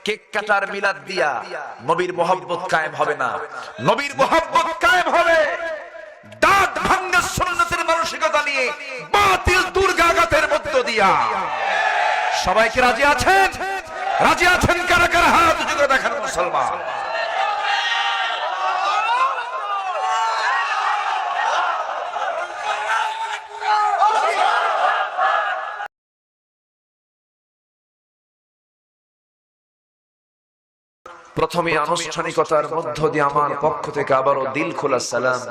Cake কাটার মিলাদ দিয়া নবীর মোহাব্বত কায়েম হবে না। নবীর মোহাব্বত কায়েম হবে দাঁত ভাঙা সুন্নতের মানসিকতা নিয়ে, বাতিল দুর্গাঘাতের মধ্য দিয়া। সবাইকে রাজি আছেন? রাজি আছেন কারা কারা? হাত উঁচু করে দেখান মুসলমান। প্রথমে আনুষ্ঠানিকতার মধ্য দিয়ে আমার পক্ষ থেকে আবারও দিল খোলা সালাম,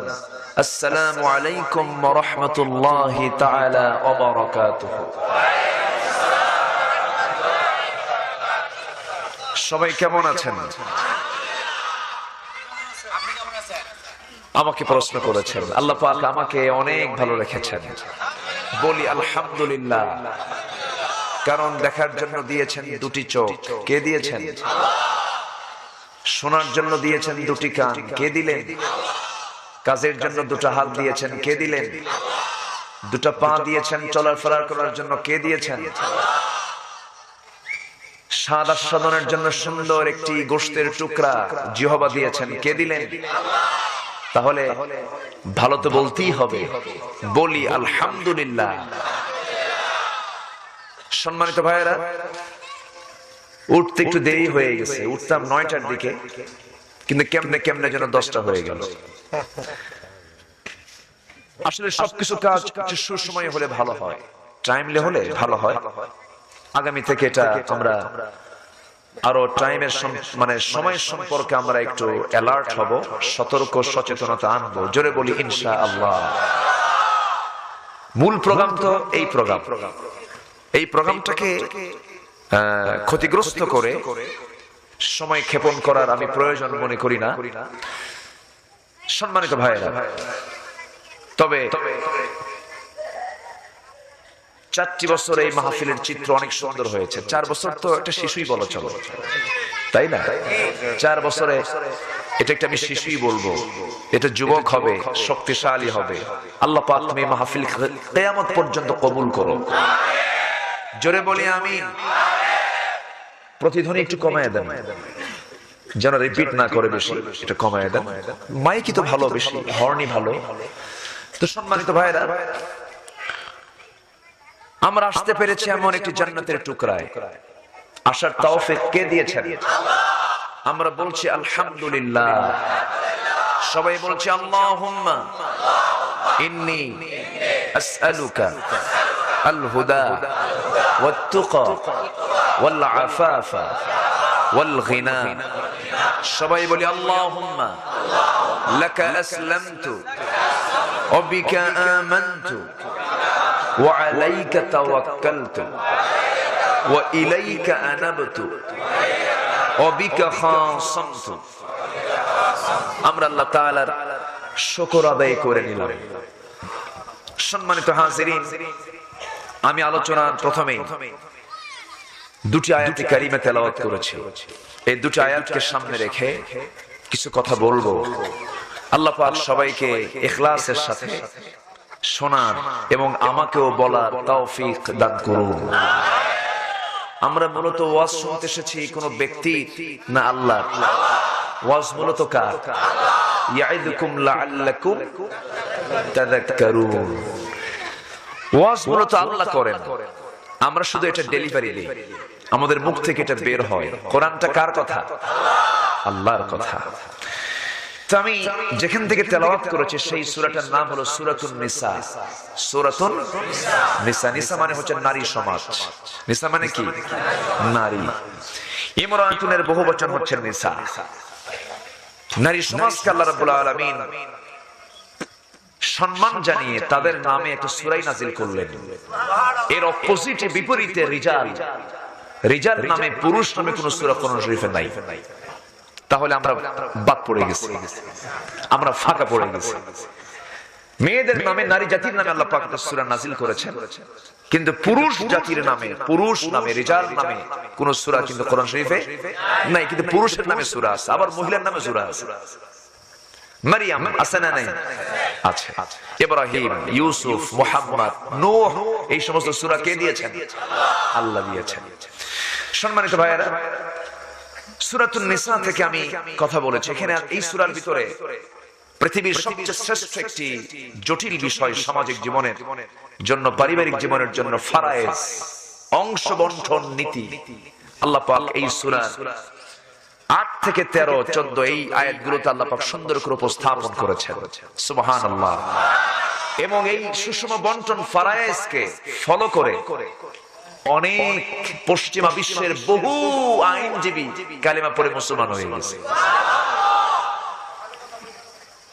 আসসালামু আলাইকুম ওয়া রাহমাতুল্লাহি তাআলা ওয়া বারাকাতুহু। সবাই কেমন আছেন? আমাকে প্রশ্ন করেছেন, আল্লাহ পাক আমাকে অনেক ভালো রেখেছেন। বলি আলহামদুলিল্লাহ, কারণ দেখার জন্য দিয়েছেন দুটি চোখ। কে দিয়েছেন? শোনার জন্য দিয়েছেন দুটি কান। কে দিলেন? কাজের জন্য দুটো হাত দিয়েছেন। কে দিলেন? দুটো পা দিয়েছেন চলাফেরা করার জন্য। কে দিয়েছেন? স্বাদ আস্বাদনের জন্য সুন্দর একটি গোশতের টুকরা জিহ্বা দিয়েছেন। কে দিলেন? তাহলে ভালো তো বলতেই হবে। বলি আলহামদুলিল্লাহ। সম্মানিত ভাইয়েরা, উঠতে একটু দেরি হয়ে গেছে। উঠতাম 9টার দিকে, কিন্তু কেমনে কেমনে যেন 10টা হয়ে গেল। আসলে সবকিছু কাজ সুসময় হলে ভালো হয়, টাইমলি হলে ভালো হয়। আগামী থেকে এটা আমরা আরো টাইমের মানে সময় সম্পর্কে আমরা একটু অ্যালার্ট হব, সতর্ক সচেতনতা আনবো। জোরে বলি ইনশাআল্লাহ। মূল প্রোগ্রাম তো এই প্রোগ্রামটাকে ক্ষতিগ্রস্ত করে সময় ক্ষেপণ করার আমি প্রয়োজন মনে করি না। সম্মানিত ভাইয়েরা, তবে 4টি বছর এই মাহফিলের চিত্র অনেক সুন্দর হয়েছে। 4 বছর তো একটা শিশুই বলা চলে, তাই না? 4 বছরে এটা একটা আমি শিশুই বলবো। এটা যুবক হবে, শক্তিশালী হবে। আল্লাহ পাক তুমি মাহফিল কিয়ামত পর্যন্ত কবুল করো। জোরে বলি আমিন। প্রতিধ্বনি একটু কমায় দেন, যেন রিপিট না করে বেশি। এটা কমায় দেন। মাইকই তো ভালো, বেশি হর্নই ভালো। তো সম্মানিত ভাইরা, আমরা আসতে পেরেছি এমন একটি জান্নাতের টুকরায়। আসার তৌফিক কে দিয়েছেন? আমরা বলছি আলহামদুলিল্লাহ। সবাই বলছি আল্লাহুম্মা ইন্নী আসআলুকা আল হুদা ওয়াত তুকা ওয়াল আফাফা ওয়াল গিনা। সবাই বলি আল্লাহুম্মা লাকা আসলামতু ওয়া বিকা আমানতু ওয়া আলাইকা তাওয়াক্কালতু ওয়া ইলাইকা আনাবতু ওয়া বিকা খাসামতু। আমরা আল্লাহ তাআলার শুকর আদায় করে নিলাম। সম্মানিত হাজিরিন, আমি আলোচনার প্রথমেই দুটি আয়াত কারিমা তেলাওয়াত করেছি। এই দুটি আয়াতকে সামনে রেখে কিছু কথা বলবো। আল্লাহ পাক সবাইকে ইখলাসের সাথে শোনার এবং আমাকেও বলার তৌফিক দান করুন। আমরা মূলত ওয়াজ শুনতে এসেছি কোন ব্যক্তি না, আল্লাহ। ওয়াজ মূলত কার? ইয়াইদুকুম লাআল্লাকুম তাযাক্কারুন। ওয়াজ মূলত আল্লাহ করেন, আমরা শুধু এটা ডেলিভারি দিই। আমাদের মুখ থেকে এটা বের হয়। কোরআনটা কার কথা? আল্লাহর কথা। তো আমি যেখান থেকে তেলাওয়াত করেছি সেই সূরাটার নাম হলো সূরাতুন নিসা। সূরাতুন নিসা। নিসা মানে হচ্ছে নারী সমাজ। নিসা মানে কি? নারী। ইমরাতুনের বহুবচন হচ্ছে নিসা। নারী সমাজকে আল্লাহ রাব্বুল আলামিন সম্মান জানিয়ে তাদের নামে একটা সূরা নাযিল করলেন। এর অপোজিটে, বিপরীতে রিজাল। রিজাল নামে, পুরুষ নামে কোন সূরা কোরআন শরীফে নাই। তাহলে আমরা বাদ পড়ে গেছি, আমরা ফাঁকা পড়ে গেছি। মেয়েদের নামে, নারী জাতির নামে আল্লাহ পাক সূরা নাযিল করেছেন, কিন্তু পুরুষ জাতির নামে, পুরুষ নামে, রিজাল নামে কোন সূরা কিন্তু কোরআন শরীফে নাই। কিন্তু পুরুষের নামে সূরা আছে, আবার মহিলার নামে সূরা আছে। মারিয়াম আছে না নাই? আছে। ইব্রাহিম, ইউসুফ, মুহাম্মদ, নূহ, এই সমস্ত সূরা কে দিয়েছেন? আল্লাহ দিয়েছেন। সম্মানিত ভাইয়েরা, সূরাতুন নিসা থেকে আমি কথা বলেছি। এখানে এই সূরার ভিতরে পৃথিবীর সবচেয়ে শ্রেষ্ঠ একটি জটিল বিষয় সামাজিক জীবনের জন্য, পারিবারিক জীবনের জন্য ফারায়েজ, অংশ বন্টন নীতি, আল্লাহ পাক এই সূরার 8 থেকে 13, 14 এই আয়াতগুলোতে আল্লাহ পাক সুন্দর করে উপস্থাপন করেছেন। সুবহানাল্লাহ। এবং এই সুষম বন্টন ফারায়েজকে ফলো করে অনেক পশ্চিমা বিশ্বের বহু আইনজীবী কালেমা পড়ে মুসলমান হয়ে গেছে।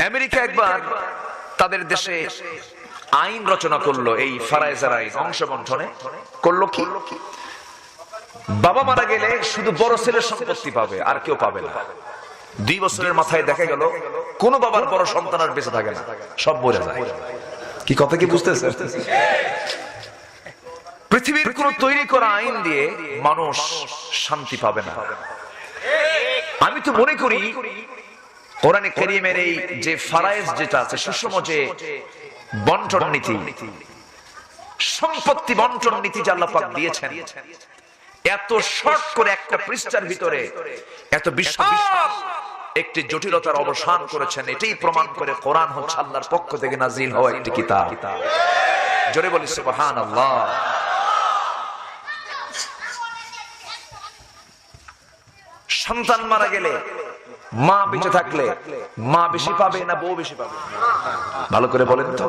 আমেরিকা একবার তাদের দেশে আইন রচনা করলো, এই ফারায়েজের আইন, অংশ বন্টনে। করলো কি? বাবা মারা গেলে শুধু বড় ছেলের সম্পত্তি পাবে, আর কেউ পাবে না। 2 বছরের মাথায় দেখা গেল কোন বাবার বড় সন্তান আর বেঁচে থাকে না, সব মরে যায়। কি কথা কি বুঝতেছেন? পৃথিবীর কোন তৈরি করা আইন দিয়ে মানুষ শান্তি পাবে না। আমি তো মনে করি কোরআনে কারীমের এই যে ফারায়েজ যেটা আছে, সুষম যে বন্টন নীতি, সম্পত্তি বন্টন নীতি যে আল্লাহ পাক দিয়েছেন, এত শর্ট করে একটা পৃষ্ঠার ভিতরে এত বিশাল একটি জটিলতার অবসান করেছেন। এটাই প্রমাণ করে কোরআন হচ্ছে আল্লাহর পক্ষ থেকে নাজিল হওয়া একটি কিতাব। জোরে বলি সুবহানাল্লাহ। সন্তান মারা গেলে মা বেঁচে থাকলে মা বেশি পাবে না বউ বেশি পাবে? ভালো করে বলেন তো,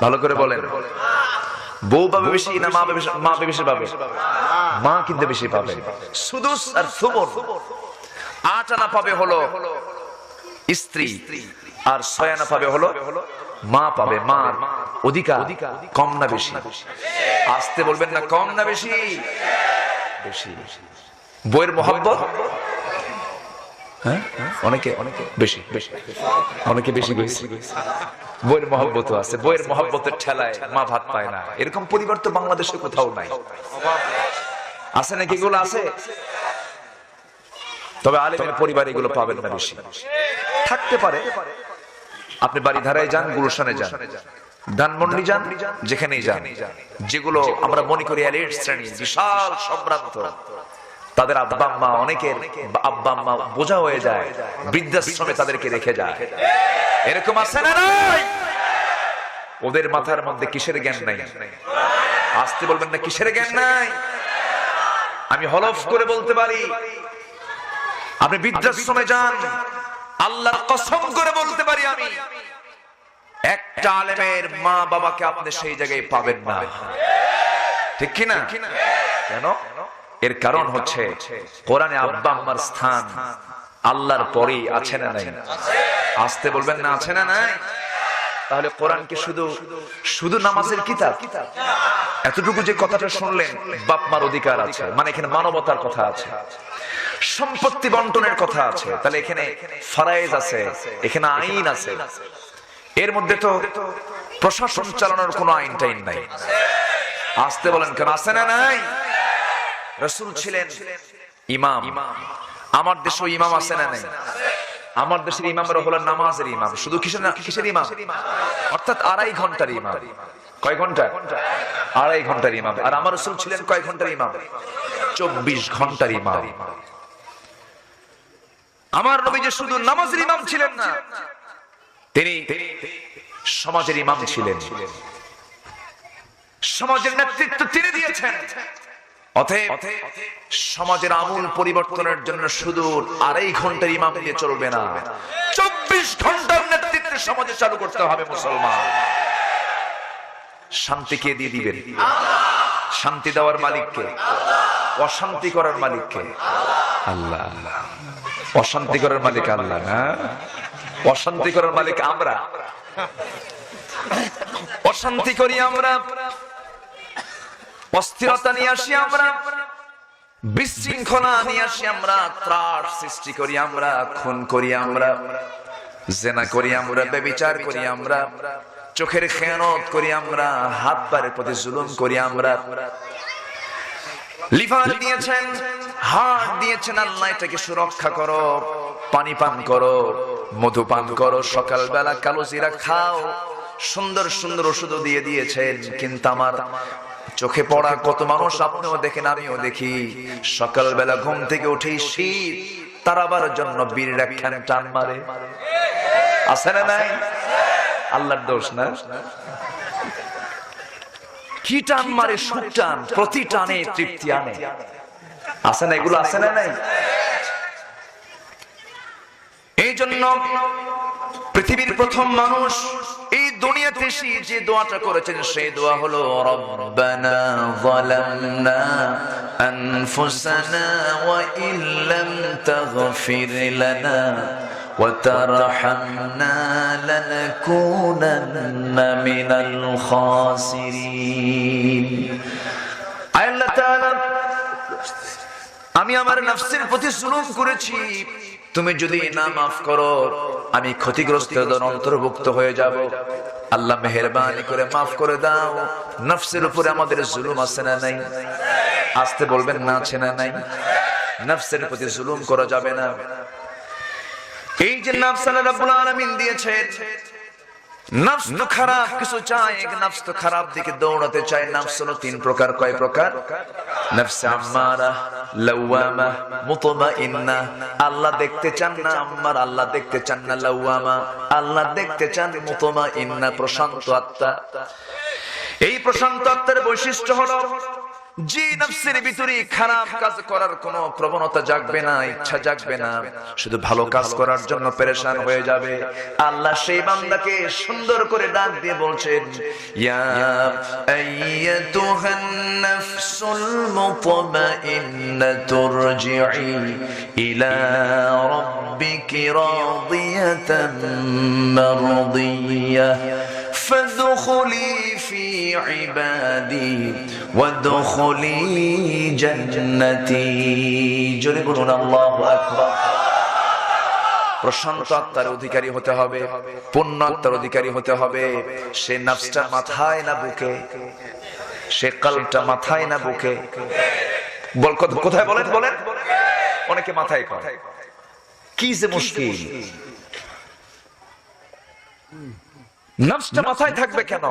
ভালো করে বলেন। বউ পাবে বেশি না মা বেশি পাবে? মা কিন্তু বেশি পাবে। সুদুস আর সুবুন, 8 আনা পাবে হলো স্ত্রী, আর 6 আনা পাবে হলো মা পাবে। মার অধিকার কম না বেশি? আসতে বলবেন না, কম না বেশি? বেশি। বউয়ের মহব্বত অনেকে বেশি, অনেকে বেশি বেশি। বউয়ের মহব্বত আছে, বউয়ের মহব্বতের ঠেলায় মা ভাত পায় না। এরকম পরিবার তো বাংলাদেশে কোথাও নাই। আছে নাকি? এগুলো আছে, তবে আলেমের পরিবার এগুলো পাবেন না বেশি। থাকতে পারে, আপনি বাড়িধারায় যান, গুলশানে যান, ধানমন্ডি যান, যেখানেই যান, যেগুলো আমরা মনে করি এলিট শ্রেণী, বিশাল সম্ভ্রান্ত, তাদের আব্বা আম্মা, অনেকের আব্বা আম্মা বোঝা হয়ে যায়, বৃদ্ধাশ্রমে তাদেরকে রেখে যায়। এরকম আছে না নাই? ওদের মাথার মধ্যে কিসের জ্ঞান নাই? আসতে বলবেন না, কিসের জ্ঞান নাই? আমি হলফ করে বলতে পারি, আপনি বৃদ্ধাশ্রমে যান, আল্লাহর কসম করে বলতে পারি আমি, একটা আলেমের মা বাবাকে আপনি সেই জায়গায় পাবেন না। ঠিক কিনা? কেন? এর কারণ হচ্ছে কোরআনে আব্বা আম্মার স্থান আল্লাহর পরেই আছে না নাই? আসতে বলবেন না, আছে না নাই? তাহলে কোরআন কি শুধু নামাজের কিতাব? এতটুকু যে কথাটা শুনলেন, বাপ মার অধিকার আছে, মানে এখানে মানবতার কথা আছে, সম্পত্তি বন্টনের কথা আছে, তাহলে এখানে ফারায়েজ আছে, এখানে আইন আছে। এর মধ্যে তো প্রশাসন চালানোর কোনো আইন টাইন নাই। আসতে বলেন কেন? আছে না নাই? রাসূল ছিলেন ইমাম। আমার দেশে ইমাম আছে না নাই? আমার দেশের ইমামরা হলো নামাজের ইমাম। শুধু কিসের ইমাম? অর্থাৎ 2.5 ঘন্টার ইমাম। কয় ঘন্টা? 2.5 ঘন্টার ইমাম। আর আমার রাসূল ছিলেন কয় ঘন্টার ইমাম? 24 ঘন্টার ইমাম। আমার নবী যে শুধু নামাজের ইমাম ছিলেন না, তিনি সমাজের ইমাম ছিলেন। সমাজের নেতৃত্ব তিনি দিয়েছেন। অতএব সমাজের আমূল পরিবর্তনের জন্য শুধু 2.5 ঘন্টার ইমাম দিয়ে চলবে না, 24 ঘন্টার নেতৃত্ব সমাজে চালু করতে হবে। মুসলমান, শান্তি কে দিয়ে দিবেন? শান্তি দেওয়ার মালিককে। অশান্তি করার মালিককে? আল্লাহ। অশান্তি করার মালিক আল্লাহ না, অশান্তি করার মালিক আমরা। অশান্তি করি আমরা, অস্থিরতা নিয়ে আসি আমরা, বিশৃঙ্খলা নিয়ে আসি আমরা, ত্রাস সৃষ্টি করি আমরা, খুন করি আমরা, জেনা করি আমরা, ব্যভিচার করি আমরা, চোখের খেয়ানত করি আমরা, হাত পায়ের প্রতি জুলুম করি আমরা। লিভার দিয়েছেন, হার্ট দিয়েছেন আল্লাহ, এটাকে সুরক্ষা করো, পানি পান করো, মধু পান করো, সকালবেলা কালো জিরা খাও, সুন্দর সুন্দর ওষুধ দিয়ে দিয়েছেন। কিন্তু আমার চোখে পড়া কত মানুষ আপনিও দেখেন, আমিও দেখি, সকালবেলা ঘুম থেকে উঠেই শীত, তার আবার জন্য বীর একখান টান মারে, আছে না নাই? আল্লাহর দোষ না? কি টান মারে? সুখ টান, প্রতি টানে তৃপ্তি আনে, আছে না? এগুলো আছে না নাই? এই জন্য পৃথিবীর প্রথম মানুষ এই দুনিয়াতে এসে যে দোয়াটা করেছেন সেই দোয়া হলো রব্বানা যালামনা আনফুসানা ওয়া ইল্লাম তাগফির লানা ওয়া তারহামনা লানাকুনান্না মিনাল খাসিরিন। আল্লাহ তাআলা, আমি আমার নফসের প্রতি জুলুম করেছি, তুমি যদি না মাফ করো আমি ক্ষতিগ্রস্তদের অন্তর্ভুক্ত হয়ে যাব। আল্লাহ মেহেরবানি করে মাফ করে দাও। নফসের উপরে আমাদের জুলুম আছে না নাই? আসতে বলবেন না, আছে না নাই? নফসের প্রতি জুলুম করা যাবে না। এই যে নফস আল্লাহ রাব্বুল আলামিন দিয়েছেন, নফস তো খারাপ কিছু চায়, নফস তো খারাপ দিকে দৌড়াতে চায়। নফস হলো তিন প্রকার। কয় প্রকার? নফস আম্মারা, লাওয়ামা, মুতমাইন্না। আল্লাহ দেখতে চান না আম্মার, আল্লাহ দেখতে চান না লাওয়ামা, আল্লাহ দেখতে চান মুতমাইন্না, প্রশান্ত আত্মা। এই প্রশান্ত আত্মার বৈশিষ্ট্য হলো যে নফসের ভিতরে খারাপ কাজ করার কোনো প্রবণতা জাগবে না, ইচ্ছা জাগবে না, শুধু ভালো কাজ করার জন্য পেরেশান হয়ে যাবে। আল্লাহ সেই বান্দাকে সুন্দর করে ডাক দিয়ে বলছেন, ইয়া আইয়াতুহান নাফসুল মুতমাইন্নাতু রজিই ইলা রাব্বিকি রাদিয়াতাম মারদিয়াহ ফাদখুলি ফি ইবাদি ওয়াদখুলি জান্নাতি। জোরে বলুন আল্লাহু আকবার। প্রশান্ত আত্মার অধিকারী হতে হবে, পূর্ণ আত্মার অধিকারী হতে হবে। সে নফসটা মাথায় না বুকে, সে কলবটা মাথায় না বুকে। কোথায় বলেন? বলেন। অনেকে মাথায় করে, কি যে মুশকিল। নফসটা মাথায় থাকবে কেন?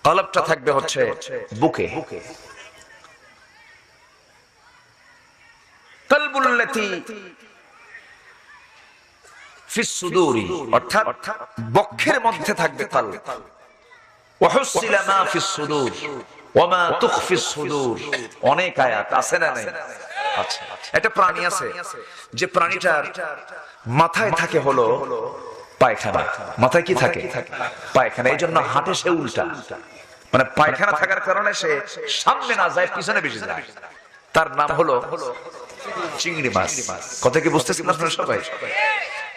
কলবটা থাকবে হচ্ছে বুকে। কলবুল্লাতি ফিস সুদুরি, অর্থাৎ বক্ষের মধ্যে থাকবে কলব। ওয়া হুসিলা মা ফিস সুদুর ওয়া মা তুখফিস সুদুর। অনেক আয়াত আছে না নাই? আচ্ছা, একটা প্রাণী আছে যে প্রাণীটার মাথায় থাকে হলো পায়খানা। মাথায় কি থাকে? পায়খানা। এই জন্য হাঁটে সে উল্টা, মানে পায়খানা থাকার কারণে সে সামনে না যায়, পিছনে বেশি যায়। তার নাম হলো চিংড়ি মাছ। কথা কি বুঝতেছেন আপনারা সবাই?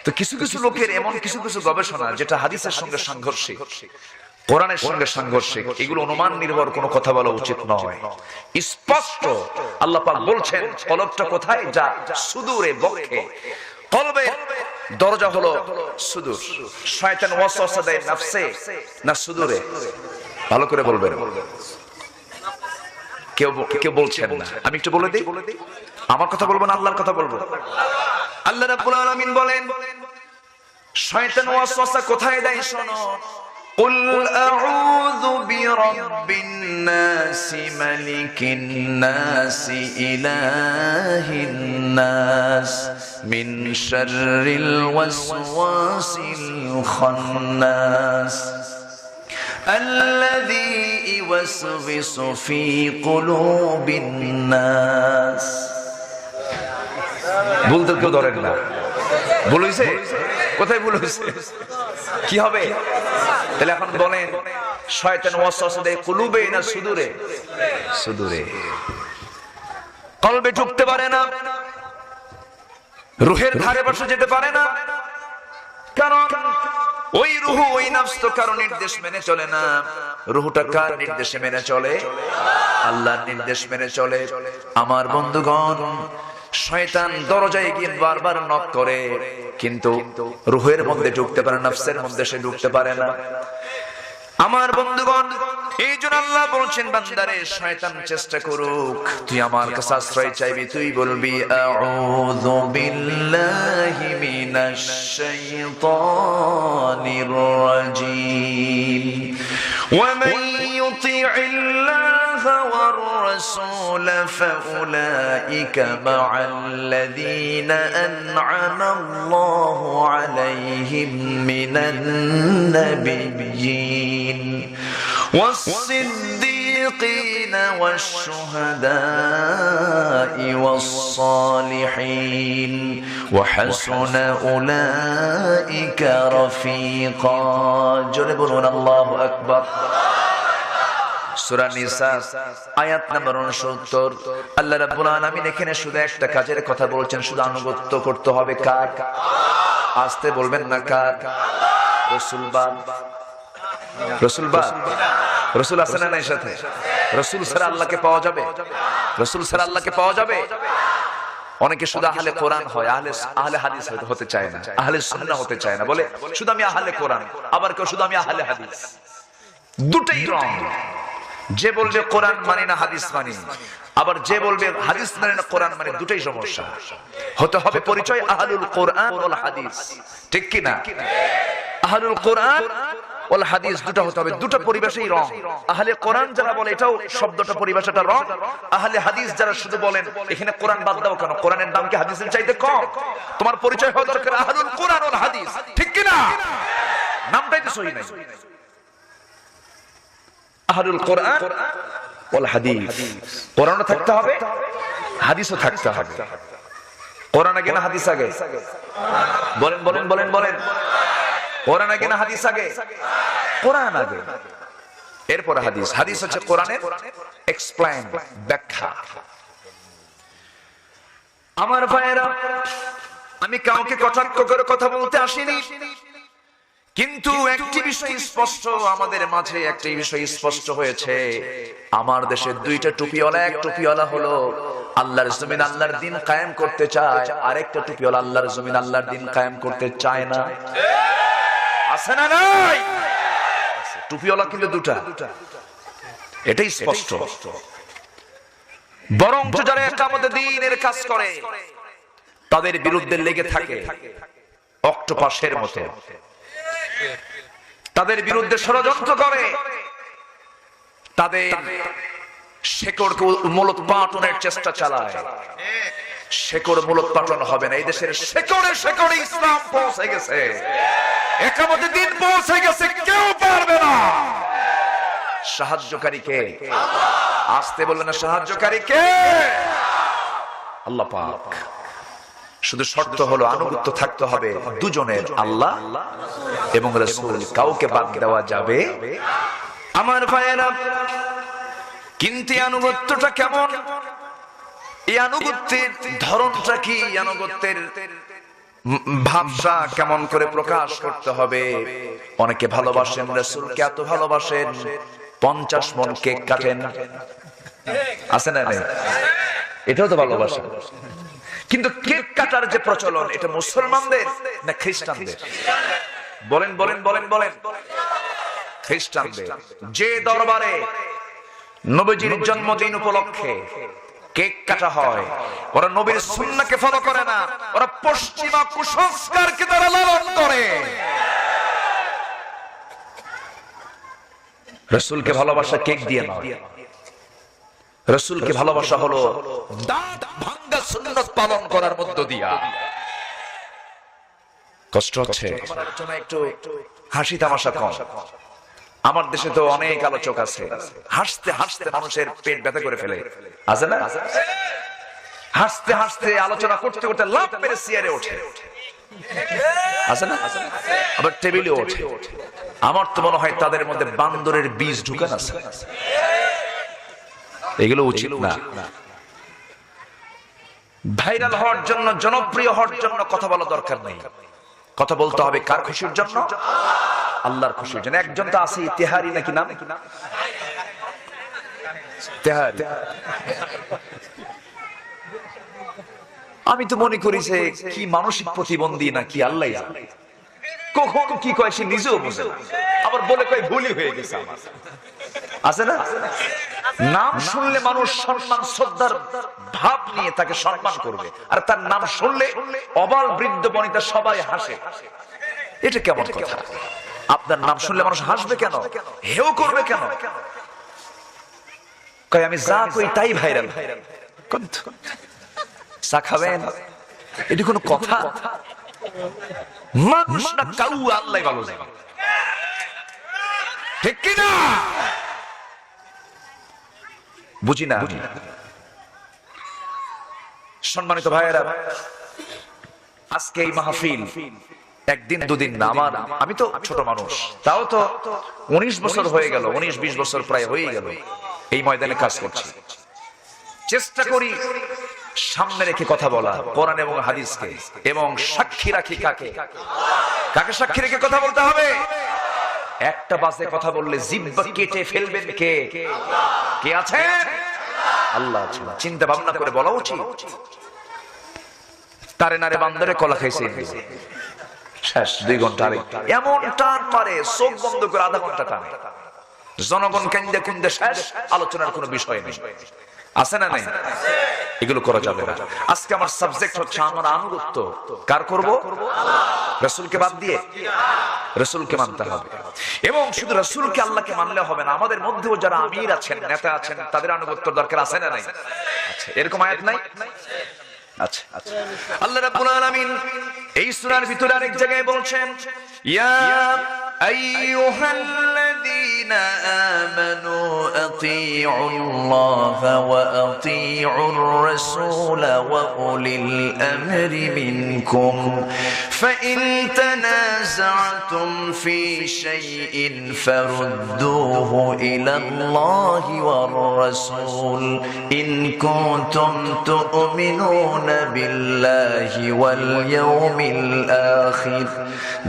তো কিছু কিছু লোকের এমন কিছু কিছু গবেষণা যেটা হাদিসের সঙ্গে সাংঘর্ষিক, কোরআনের সঙ্গে সাংঘর্ষিক, এগুলো অনুমান নির্ভর কোনো কথা বলা উচিত নয়। স্পষ্ট আল্লাহ পাক বলছেন কলবটা কোথায়? যা সুদূরে, বক্ষে। কলবের দরজা হলো সুদূর। শয়তান ওয়াসওয়াসা দেয় নফসে না সুদূরে? ভালো করে বলবেন। কেউ বলছেন না। আমি একটু বলে দিই, আমার কথা বলবো না আল্লাহর কথা বলবো। আল্লাহ রাব্বুল আলামিন বলেন শয়তান ওয়াসওয়াসা কোথায় দেয় শোনো। قل أعوذ برب الناس ملك الناس إله الناس من شر الوسواس الخناس الذي يوسوس في قلوب الناس। বলতে কেউ ধরেন না। ভুল হয়েছে? কোথায় ভুল হয়েছে? কি হবে তাহলে? এখন বলেন শয়তান ওয়াসওয়াসা দেয় কুলুবে না সুদূরে? সুদূরে। কলবে ঢুকতে পারে না, রুহের ধারে বসে যেতে পারে না, কারণ ওই রুহ, ওই নফস তো কারো নির্দেশ মেনে চলে না। রুহটা কার নির্দেশে মেনে চলে? আল্লাহর নির্দেশ মেনে চলে। আমার বন্ধুগণ, শয়তান দরজায় গিয়ে বারবার নক করে, কিন্তু রুহের মধ্যে ঢুকতে পারে, নফসের মধ্যে সে ঢুকতে পারে না। আমার বন্ধুগণ, এই জন্য আল্লাহ বলছেন বান্দারে শয়তান চেষ্টা করুক, তুই আমার কাছে আশ্রয় চাইবি, তুই বলবি আউযু বিল্লাহি মিনাশ শাইতানির রাজীম। ওয়া মান يطع الله والرسول فأولئك مع الذين أنعم الله عليهم من النبيين والصديقين والشهداء والصالحين وحسن أولئك رفيقا جنبنا الله أكبر সূরা নিসা আয়াত নাম্বার 69 আল্লাহ রাব্বুল আলামিন এখানে শুধু একটা কাজের কথা বলছেন শুধু আনুগত্য করতে হবে কার আসতে বলবেন না কার রাসূল আছেন না এর সাথে রাসূল ছাড়া আল্লাহকে পাওয়া যাবে রাসূল ছাড়া আল্লাহকে পাওয়া যাবে অনেকে শুধু আহলে কোরআন হয় আহলে হাদিস হতে চায় না আহলে সুন্নাহ হতে চায় না বলে শুধু আমি আহলে কোরআন আবার কেউ শুধু আমি আহলে হাদিস দুটোই রং যে বলবে কোরআন মানি না হাদিস মানি আবার যে বলবে হাদিস মানি না কোরআন মানি দুটোই সমস্যা হতে হবে পরিচয় আহলুল কোরআন ওয়াল হাদিস ঠিক কি না আহলুল কোরআন ওয়াল হাদিস দুটো হতে হবে দুটো পরিবেশেই রং আহলে কোরআন যারা বলে এটাও শব্দটা পরিভাষাটা রং আহলে হাদিস যারা শুধু বলেন এখানে কোরআন বাদ দাও কেন কোরআনের দাম কি হাদিসের চাইতে কম তোমার পরিচয় হওয়া দরকার আহলুল কোরআন ওয়াল হাদিস ঠিক কি না নামটাই তো সহি নাই আহলুল কোরআন ওয়াল হাদিস কোরআনও থাকতে হবে হাদিসও থাকতে হবে কোরআন আগে না হাদিস আগে বলেন বলেন বলেন বলেন কোরআন আগে না হাদিস আগে কোরআন আগে এরপর হাদিস হাদিস হচ্ছে কোরআনের এক্সপ্লেইন ব্যাখ্যা আমার ভাইয়েরা আমি কাউকে কটাক্ষ করে কথা বলতে আসিনি কিন্তু একটি বিষয় স্পষ্ট আমাদের মাঝে একটি বিষয় স্পষ্ট হয়েছে আমার দেশে দুইটা টুপিওয়ালা এক টুপিওয়ালা হলো আল্লাহর জমিন আল্লাহর দ্বীন কায়েম করতে চায় আরেকটা টুপিওয়ালা আল্লাহর জমিন আল্লাহর দ্বীন কায়েম করতে চায় না আছে না নাই টুপিওয়ালা কিন্তু দুটা এটাই স্পষ্ট বরং যারা ইকামতে দ্বীনের কাজ করে তাদের বিরুদ্ধে লেগে থাকে অক্টোপাসের মতো তাদের বিরুদ্ধে ষড়যন্ত্র করে তাদের শেকড়কে মূলোৎপাটনের চেষ্টা চালায় শেকড় মূলোৎপাটন হবে না এই দেশের শেকড়ে শেকড়ে ইসলাম পৌঁছে গেছে ইকামতে দ্বীন পৌঁছে গেছে কেউ পারবে না সাহায্যকারী কে আসতে বললেন না সাহায্যকারী কে আল্লাহ পাক শুধু শর্ত হলো আনুগত্য থাকতে হবে দুজনের আল্লাহ এবং রাসূল কাউকে বাদ দেওয়া যাবে আমার ভাইয়েরা কিন্তু আনুগত্যটা কেমন এই আনুগত্যের ধরনটা কি আনুগত্যের ভাবটা কেমন করে প্রকাশ করতে হবে অনেকে ভালোবাসেন রাসূলকে এত ভালোবাসেন 50 মণ কেক কাটেন আছে না এটাও তো ভালোবাসা কিন্তু কেক কাটার যে প্রচলন এটা মুসলমানদের না খ্রিস্টানদের বলেন বলেন বলেন বলেন খ্রিস্টানদের যে দরবারে নবীজির জন্মদিন উপলক্ষে কেক কাটা হয় ওরা নবীর সুন্নাহকে ফলো করে না ওরা পশ্চিমা কুসংস্কারকে তারা লালন করে রাসূলকে ভালোবাসা কেক দিয়ে নয় রাসূলকে ভালোবাসা হলো দাঁত ভাঙা সুন্নাত পালন করার মধ্য দিয়া কষ্ট হচ্ছে একটু হাসি তামাশা কম আমার দেশে তো অনেক আলোচক আছে হাসতে হাসতে মানুষের পেট ব্যথা করে ফেলে আছে না হাসতে হাসতে আলোচনা করতে করতে লাফ মেরে চেয়ারে ওঠে আছে না আবার টেবিলে ওঠে আমার তো মনে হয় তাদের মধ্যে বান্দরের বীজ ঢুকান আছে এগুলো উচিত না ভাইরাল হওয়ার জন্য জনপ্রিয় হওয়ার জন্য কথা বলা দরকার নেই কথা বলতে হবে কার খুশির জন্য আল্লাহর খুশির জন্য একজন তো আছে তেহারি নাকি নাম তেহারি আমি তো মনে করি যে কি মানসিক প্রতিবন্ধী নাকি আল্লাহ জানে কখন কি কয় সে নিজেও বোঝে না আবার বলে কয় ভুলই হয়ে গেছে আমার আছে না নাম শুনলে মানুষ সম্মান শ্রদ্ধার ভাব নিয়ে তাকে সম্মান করবে আর তার নাম শুনলে অবাল বৃদ্ধ বনিতা সবাই হাসে এটা কেমন কথা আপনার নাম শুনলে মানুষ হাসবে কেন হেও করবে কেন কয় আমি যা কই তাই ভাইরাল। চা খাবেন, এটি কোনো কথা? মানুষ না কাউ, আল্লাহ ভালো জানে, ঠিক কিনা? বুঝি না। সম্মানিত ভাইয়েরা, আজকে এই মাহফিল একদিন দুদিন না, আমি তো ছোট মানুষ, তাও তো 19 বছর হয়ে গেল, 19-20 বছর প্রায় হয়ে গেল এই ময়দানে কাজ করছি। চেষ্টা করি সামনে রেখে কথা বলা, কোরআন এবং হাদিসকে, এবং সাক্ষী রাখি কাকে? কাকে সাক্ষী রেখে কথা বলতে হবে? একটা বাজে কথা বললে জিহ্বা কেটে ফেলবেন কে? কে আছেন? আল্লাহ আছেন। চিন্তা ভাবনা করে বলা উচিত। তারে নারে বান্দরে কলা খাইছে, শেষ 2 ঘন্টা এমন টান মারে, চোখ বন্ধ করে আধা ঘন্টা টানে, জনগণ কেন্দ্রে কুন্দে শেষ, আলোচনার কোনো বিষয় নেই। আছে না নাই? এগুলো করা যাবে না। আজকে আমার সাবজেক্ট হচ্ছে আমার আনুগত্য কার করব? রাসূলকে বাদ দিয়ে রাসূলকে মানতে হবে। এবং শুধু রাসূলকে, আল্লাহকে মানলে হবে না, আমাদের মধ্যেও যারা আমির আছেন, নেতা আছেন, তাদের আনুগত্য দরকার আছে না নাই? আচ্ছা, এরকম আয়াত নাই? আচ্ছা, আল্লাহ রাব্বুল আলামিন এই সূরার ভিতরে আরেক জায়গায় বলছেন, ইয়া আইয়ুহাল্লাযীনা আমানু আতিউল্লাহা ওয়া আতিউর রাসূলা ওয়া উলিল আমরি মিনকুম ফাইন তানাযা'তুম ফি শাইইন ফারুদ্দুহু ইলাল্লাহি ওয়ার রাসূল ইন কুনতুম তু'মিনুনা বিল্লাহি ওয়াল ইয়াউমিল আখির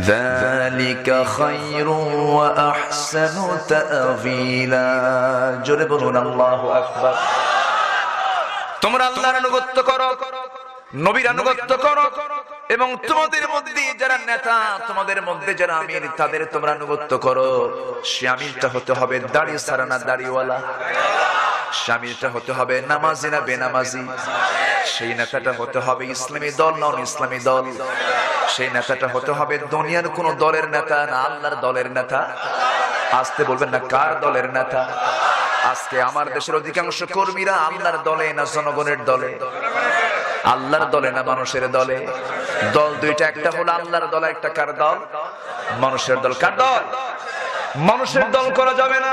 যালিকা খায়রুন ওয়া আহসানু তা'যীলা। জোরে বলুন আল্লাহু আকবার। তোমরা আল্লাহর আনুগত্য করো, নবীর আনুগত্য করো, এবং তোমাদের মধ্যে যারা নেতা, তোমাদের মধ্যে যারা আমির, তাদের তোমরা আনুগত্য করো। সে আমিরটা হতে হবে দাড়ি ছাড়া না দাড়িওয়ালা, সে আমিরটা হতে হবে নামাজি না বেনামাজি, সেই নেতাটা হতে হবে ইসলামী দল না ইসলামী দল, সেই নেতাটা হতে হবে দুনিয়ার কোন দলের নেতা না আল্লাহর দলের নেতা। আসতে বলবেন না কার দলের নেতা? আজকে আমার দেশের অধিকাংশ কর্মীরা আল্লাহর দলে না জনগণের দলে? আল্লাহর দলে না মানুষের দলে? দল দুইটা, একটা হলো আল্লাহর দল, একটা কার দল? মানুষের দল। কার দল? মানুষের দল করা যাবে না,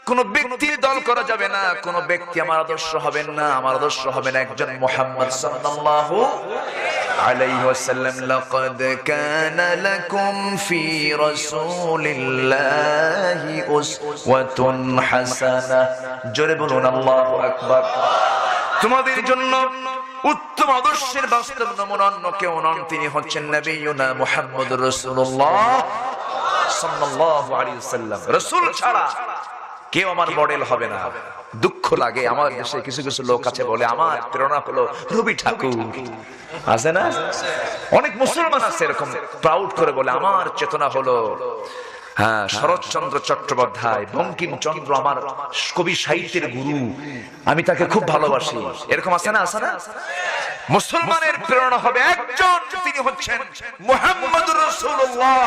কোন ব্যক্তির দল করা যাবে না, কোন ব্যক্তি আমার আদর্শ হবেন না, আমার আদর্শ হবেন একজন মুহাম্মদ সাল্লাল্লাহু আলাইহি ওয়াসাল্লাম। লাকাদ কানা লাকুম ফি রাসূলিল্লাহি উসওয়াতুন হাসানাহ। জোরে বলুন আল্লাহু আকবার। তোমাদের জন্য উত্তম আদর্শের বাস্তব নমুনা অন্য কেউ নন, তিনি হচ্ছেন নবিয়ুনা মুহাম্মদুর রাসূলুল্লাহ সাল্লাল্লাহু আলাইহি ওয়াসাল্লাম। রাসূল ছাড়া কেউ আমার মডেল হবে না। দুঃখ লাগে, আমার দেশে কিছু কিছু লোক আছে বলে আমার প্রেরণা হলো রবি ঠাকুর, আছে না? অনেক মুসলমান আছে এরকম প্রাউড করে বলে আমার চেতনা হলো শরৎচন্দ্র চট্টোপাধ্যায়, বঙ্কিমচন্দ্র আমার কবি সাহিত্যের গুরু, আমি তাকে খুব ভালোবাসি। এরকম আছে না? আছে না? মুসলমানের প্রেরণা হবে একজন, তিনি হচ্ছেন মুহাম্মদুর রাসূলুল্লাহ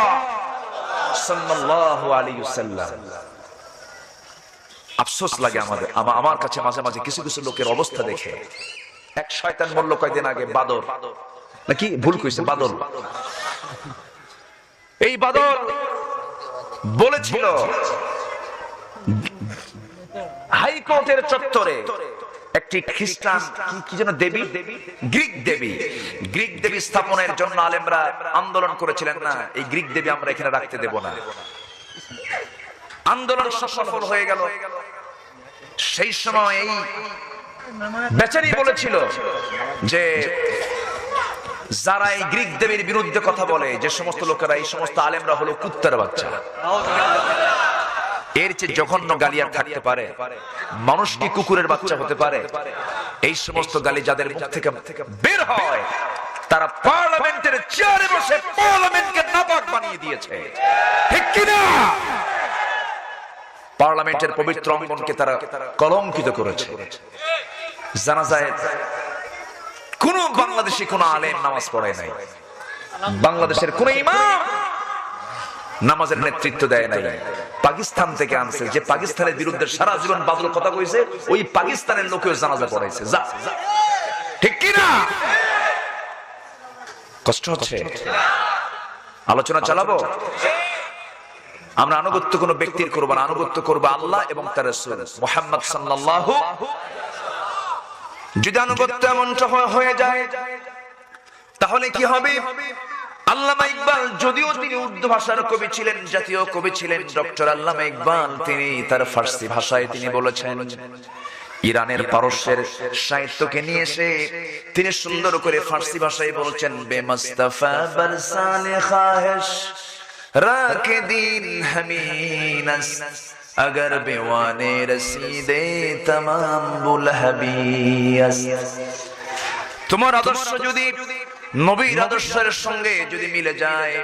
সাল্লাল্লাহু আলাইহি ওয়াসাল্লাম। আফসোস লাগে আমার কাছে মাঝে মাঝে কিছু কিছু লোকের অবস্থা দেখে। এক শয়তান বলল কয়েকদিন আগে, বাদর নাকি ভুল কইছে, বাদল, এই বাদল বলেছিল হাইকোর্টের চত্বরে একটি খ্রিস্টান কি যেন দেবী, গ্রিক দেবী স্থাপনের জন্য আলেমরা আন্দোলন করেছিলেন, না এই গ্রিক দেবী আমরা এখানে রাখতে দেব না। আন্দোলন সফল হয়ে গেল। সেই সময় এই বেচারি বলেছিল যে যারা এই গ্রিক দেবীর বিরুদ্ধে কথা বলে, যে সমস্ত লোকেরা, এই সমস্ত আলেমরা হলো কুত্তার বাচ্চা। এর চেয়ে জঘন্য গালি আর থাকতে পারে? মানুষ কি কুকুরের বাচ্চা হতে পারে? এই সমস্ত গালি যাদের মুখ থেকে বের হয়, তারা পার্লামেন্টের চেয়ারে বসে পার্লামেন্টকে নাপাক বানিয়ে দিয়েছে, ঠিক কিনা? পার্লামেন্টের পবিত্র অঙ্গনকে তারা কলঙ্কিত করেছে। জানাজায় কোন বাংলাদেশি কোন আলেম নামাজ পড়ায় নাই, বাংলাদেশের কোন ইমাম নামাজের নেতৃত্ব দেয় নাই। পাকিস্তান থেকে আনছে, যে পাকিস্তানের বিরুদ্ধে সারা জীবন বাদল কথা কইছে, ওই পাকিস্তানের লোকেও জানাজা পড়াইছে। যা, ঠিক কি না? কষ্ট হচ্ছে? আলোচনা চালাবো। আমরা আনুগত্য কোন ব্যক্তির করব না, আনুগত্য করব আল্লাহ এবং তার রাসূল মুহাম্মদ সাল্লাল্লাহু। যদি আনুগত্য এমনটা হয়ে যায় তাহলে কি হবে? আল্লামা ইকবাল, যদিও তিনি উর্দু ভাষার কবি ছিলেন, জাতীয় কবি ছিলেন, ডক্টর আল্লামা ইকবাল তিনি তার ফার্সি ভাষায় তিনি বলেছেন, ইরানের পারস্যের সাহিত্যকে নিয়ে এসে তিনি সুন্দর করে ফার্সি ভাষায় বলছেন, বেমুস্তাফা বরসানে খাহিশ রাকে দিন হামিনাস अगर बेवाने रसीदे तमाम बुलहबियस। তোমার আদর্শ যদি নবীর আদর্শের সঙ্গে যদি মিলে যায়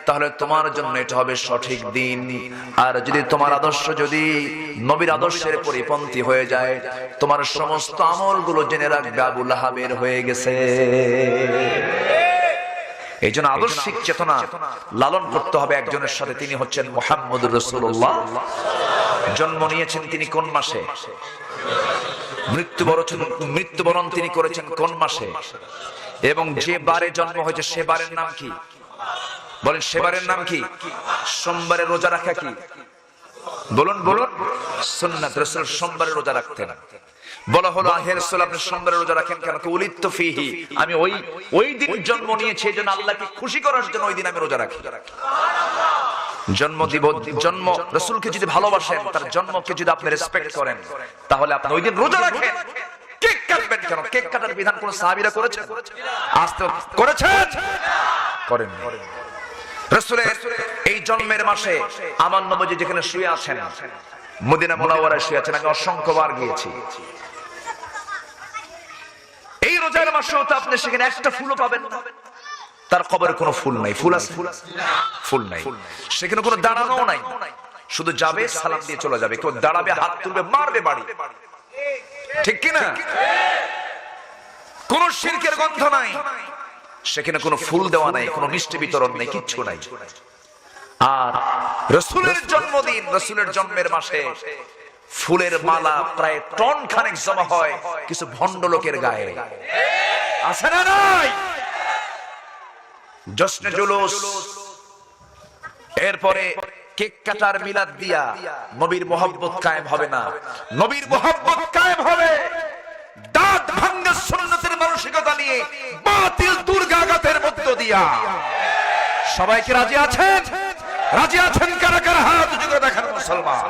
তাহলে তোমার জন্য এটা হবে সঠিক দিন। আর যদি তোমার আদর্শ যদি নবীর আদর্শের পরিপন্থী হয়ে যায়, তোমার সমস্ত আমলগুলো জেনে রাখবে আবু লাহাবের হয়ে গেছে। এই জন্য আদর্শিক চেতনা লালন করতে হবে একজনের সাথে, তিনি হচ্ছেন মুহাম্মদুর রাসূলুল্লাহ। জন্ম নিয়েছেন তিনি কোন মাসে? মৃত্যুবরণ তিনি করেছেন কোন মাসে? এবং যে বারে জন্ম হয়েছে সে বারের নাম কি? বলেন, সে বারের নাম কি? সোমবারে রোজা রাখা কি? বলুন বলুন। সুন্নাত, রাসূল সোমবারে রোজা রাখতেন। বলা হলো, হে রাসূল আপনি সোমবারে রোজা রাখেন কেন? উলিদতু ফীহি, আমি ওই দিন জন্ম নিয়েছি, এজন্য আল্লাহকে খুশি করার জন্য ওই দিন আমি রোজা রাখি। জন্ম রাসূলকে যদি ভালোবাসেন, তার জন্মকে যদি আপনি রেসপেক্ট করেন, তাহলে আপনি ওই দিন রোজা রাখেন। কেক কাটবেন কেন? কেক কাটার বিধান কোন সাহাবীরা করেছেন? আস্তে করেছেন? করেন। রাসূলের এই জন্মের মাসে আমার নবী যেখানে শুয়ে আছেন, মদিনা মুনাওয়ারায় শুয়ে আছেন, আমি অসংখ্যবার গিয়েছি। এই রোজার মাসেও তো আপনি সেখানে একটা ফুলও পাবেন না। তার কবরে কোনো ফুল নাই। ফুল আছে? ফুল নাই। সেখানে কোনো দাঁড়ানো নাই, শুধু যাবে সালাম দিয়ে চলে যাবে। কেউ দাঁড়াবে, হাত তুলবে, মারবে বাড়ি। ঠিক কি না? কোন শিরকের গন্ধ নাই সেখানে, কোনো ফুল দেওয়া নাই, কোনো মিষ্টি বিতরণ নেই, কিচ্ছু নাই। আর রাসূলের জন্মদিন, রাসূলের জন্মের মাসে ফুলের মালা প্রায় টন খানেক জমা হয় কিছু ভণ্ড লোকের গায়ে। আছে না নাই? জশ্নে জুলুস, এরপরে কেক কাটার মিলাদ দিয়া নবীর মোহাব্বত কায়েম হবে না। নবীর মোহাব্বত কায়েম হবে দাঁত ভাঙা সুন্নতের মানসিকতা নিয়ে, বাতিল দুর্গাঘাতের মধ্য দিয়া। সবাইকে রাজি আছেন? রাজি আছেন কারা কারা? হাত উঁচু করে দেখান মুসলমান।